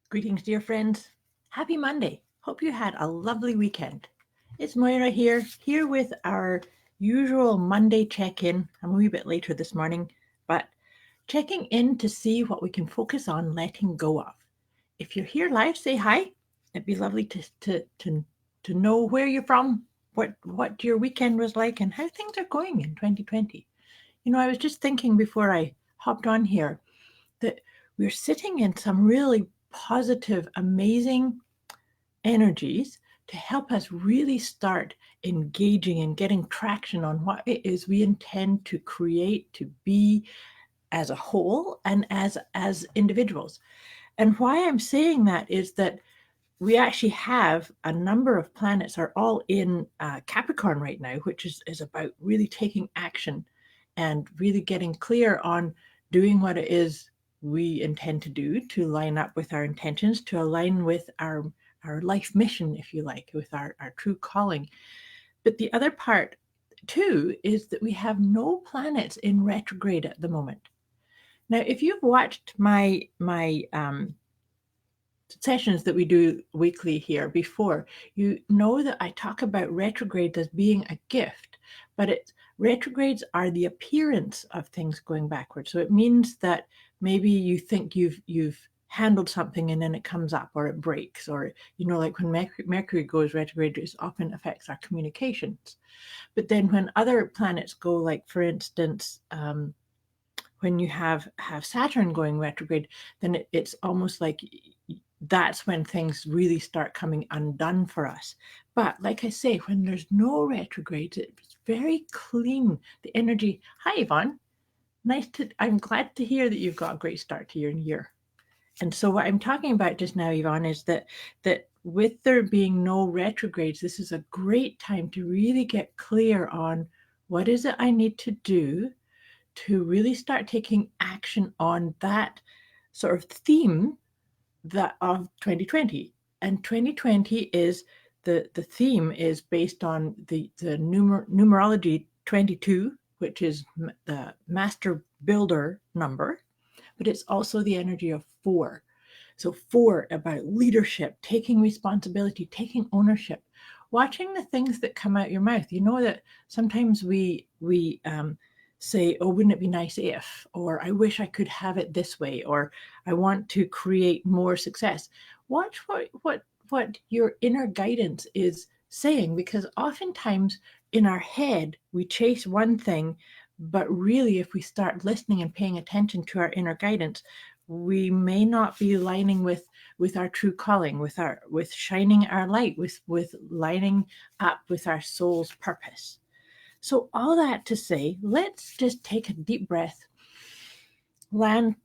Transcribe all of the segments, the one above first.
Greetings, dear friends. Happy Monday. Hope you had a lovely weekend. It's Moira here with our usual Monday check-in. I'm a wee bit later this morning, but checking in to see what we can focus on letting go of. If you're here live, say hi. It'd be lovely to know where you're from, what your weekend was like, and how things are going in 2020. I was just thinking before I hopped on here that we're sitting in some really positive, amazing energies to help us really start engaging and getting traction on what it is we intend to create, to be as a whole and as individuals. And why I'm saying that is that we actually have a number of planets are all in Capricorn right now, which is about really taking action and really getting clear on doing what it is we intend to do to line up with our intentions, to align with our life mission, if you like, with our true calling. But the other part too is that we have no planets in retrograde at the moment. Now, if you've watched my sessions that we do weekly here before, you know that I talk about retrogrades as being a gift, but retrogrades are the appearance of things going backwards. So it means that maybe you think you've handled something and then it comes up or it breaks, or like when Mercury goes retrograde, it often affects our communications. But then when other planets go, like for instance, when you have Saturn going retrograde, then it's almost like that's when things really start coming undone for us. But like I say, when there's no retrogrades, it's very clean. The energy. Hi, Yvonne. I'm glad to hear that you've got a great start to your year. And so what I'm talking about just now, Yvonne, is that with there being no retrogrades, this is a great time to really get clear on what is it I need to do to really start taking action on that sort of theme that of 2020. And 2020 is the theme is based on the numerology 22, which is the master builder number, but it's also the energy of 4. So 4 about leadership, taking responsibility, taking ownership, watching the things that come out your mouth. You know that sometimes we say, oh, wouldn't it be nice if, or I wish I could have it this way, or I want to create more success. Watch what your inner guidance is saying, because oftentimes in our head we chase one thing, but really if we start listening and paying attention to our inner guidance, we may not be lining with our true calling, with shining our light, with lining up with our soul's purpose. So all that to say, let's just take a deep breath, land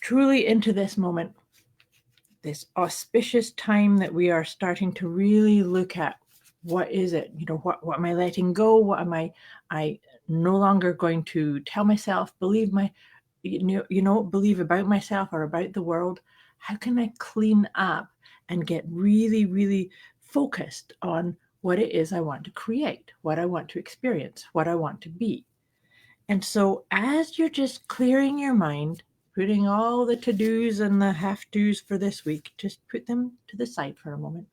truly into this moment, this auspicious time that we are starting to really look at what is it, what am I letting go? What am I no longer going to tell myself, believe about myself or about the world? How can I clean up and get really, really focused on what it is I want to create, what I want to experience, what I want to be? And so as you're just clearing your mind, putting all the to-dos and the have-tos for this week, just put them to the side for a moment.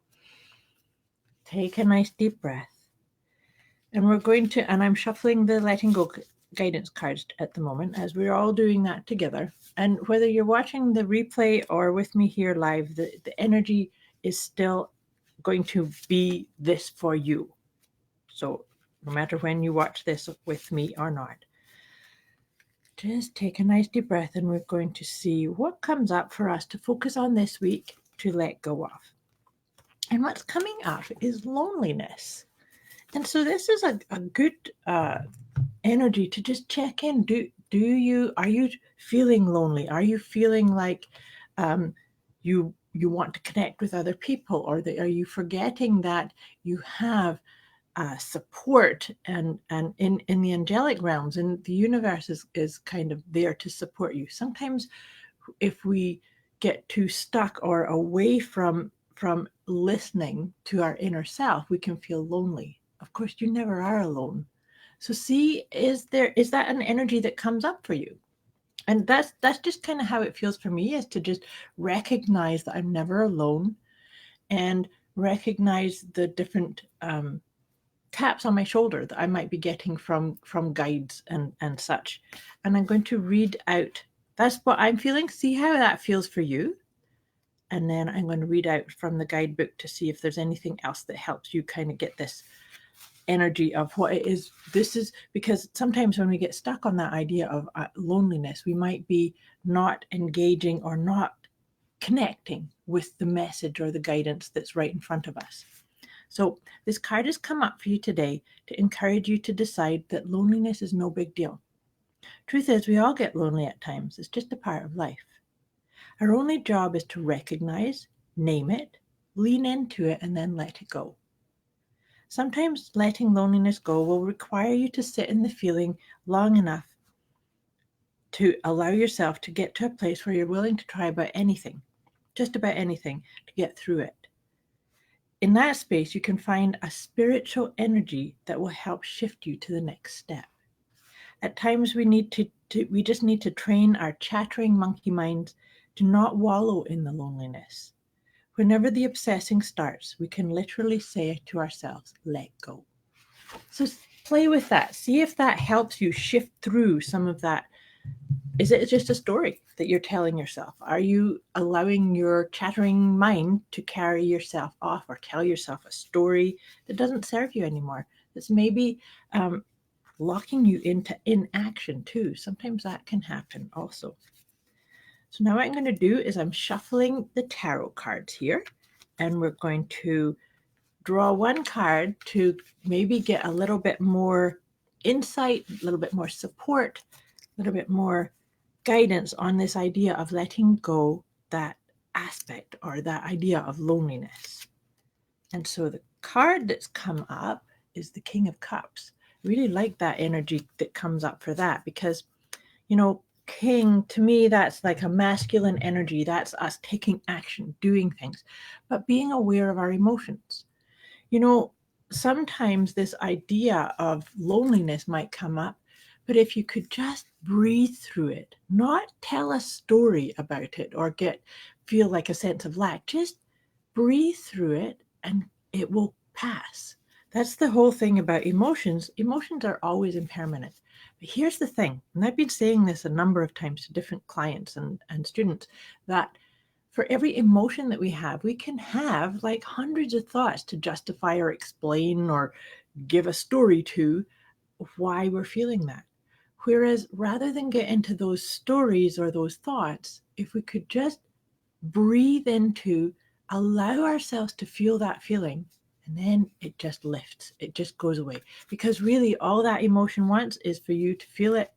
Take a nice deep breath. And and I'm shuffling the letting go guidance cards at the moment as we're all doing that together. And whether you're watching the replay or with me here live, the energy is still going to be this for you. So no matter when you watch this with me or not, just take a nice deep breath, and we're going to see what comes up for us to focus on this week to let go of. And what's coming up is loneliness. And so this is a good energy to just check in. Are you feeling lonely? Are you feeling like you want to connect with other people, or are you forgetting that you have support and in the angelic realms, and the universe is kind of there to support you? Sometimes if we get too stuck or away from listening to our inner self, we can feel lonely. Of course, you never are alone. So see, is that an energy that comes up for you? And that's just kind of how it feels for me, is to just recognize that I'm never alone, and recognize the different taps on my shoulder that I might be getting from guides and such. And I'm going to read out, that's what I'm feeling. See how that feels for you. And then I'm going to read out from the guidebook to see if there's anything else that helps you kind of get this energy of what it is. This is because sometimes when we get stuck on that idea of loneliness, we might be not engaging or not connecting with the message or the guidance that's right in front of us. So this card has come up for you today to encourage you to decide that loneliness is no big deal. Truth is, we all get lonely at times. It's just a part of life. Our only job is to recognize, name it, lean into it, and then let it go. Sometimes letting loneliness go will require you to sit in the feeling long enough to allow yourself to get to a place where you're willing to try about anything, just about anything, to get through it. In that space, you can find a spiritual energy that will help shift you to the next step. At times, we just need to train our chattering monkey minds to not wallow in the loneliness. Whenever the obsessing starts, we can literally say to ourselves, let go. So play with that. See if that helps you shift through some of that. Is it just a story that you're telling yourself? Are you allowing your chattering mind to carry yourself off or tell yourself a story that doesn't serve you anymore? That's maybe locking you into inaction too. Sometimes that can happen also. So now what I'm going to do is I'm shuffling the tarot cards here, and we're going to draw one card to maybe get a little bit more insight, a little bit more support, a little bit more guidance on this idea of letting go that aspect or that idea of loneliness. And so the card that's come up is the King of Cups. I really like that energy that comes up for that, because, you know, king, to me, that's like a masculine energy. That's us taking action, doing things, but being aware of our emotions. You know, sometimes this idea of loneliness might come up, but if you could just breathe through it, not tell a story about it or feel like a sense of lack, just breathe through it and it will pass. That's the whole thing about emotions. Emotions are always impermanent. But here's the thing, and I've been saying this a number of times to different clients and students, that for every emotion that we have, we can have like hundreds of thoughts to justify or explain or give a story to why we're feeling that. Whereas rather than get into those stories or those thoughts, if we could just breathe into, allow ourselves to feel that feeling, and then it just lifts, it just goes away. Because really, all that emotion wants is for you to feel it,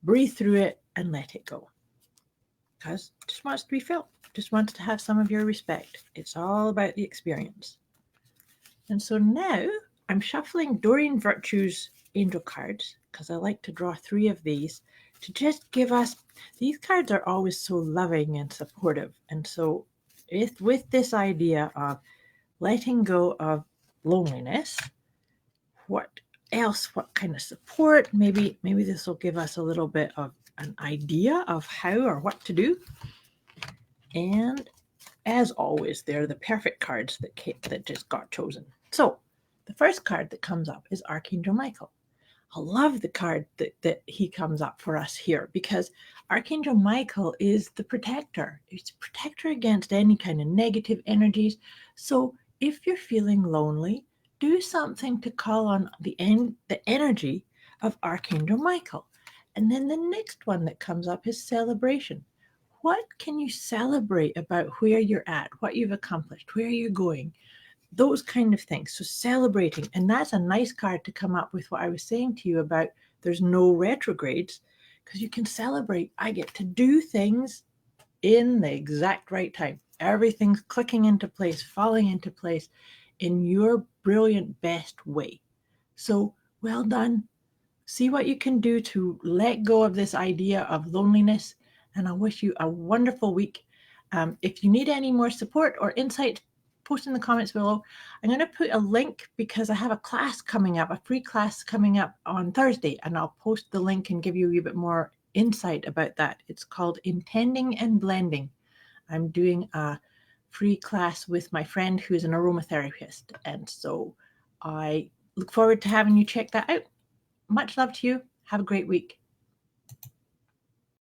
breathe through it, and let it go. Because it just wants to be felt, just wants to have some of your respect. It's all about the experience. And so now I'm shuffling Doreen Virtue's angel cards, because I like to draw 3 of these to just give us, these cards are always so loving and supportive. And so with this idea of letting go of loneliness, what else, what kind of support, maybe this will give us a little bit of an idea of how or what to do. And as always, they're the perfect cards that just got chosen. So the first card that comes up is Archangel Michael. I love the card that he comes up for us here, because Archangel Michael is the protector. He's a protector against any kind of negative energies. So if you're feeling lonely, do something to call on the energy of Archangel Michael. And then the next one that comes up is celebration. What can you celebrate about where you're at, what you've accomplished, where you're going? Those kind of things. So celebrating, and that's a nice card to come up with what I was saying to you about there's no retrogrades, because you can celebrate. I get to do things in the exact right time. Everything's clicking into place, falling into place in your brilliant best way. So well done. See what you can do to let go of this idea of loneliness. And I wish you a wonderful week. If you need any more support or insight, post in the comments below. I'm going to put a link, because I have a class coming up, a free class coming up on Thursday, and I'll post the link and give you a wee bit more insight about that. It's called Intending and Blending. I'm doing a free class with my friend who's an aromatherapist. And so I look forward to having you check that out. Much love to you. Have a great week.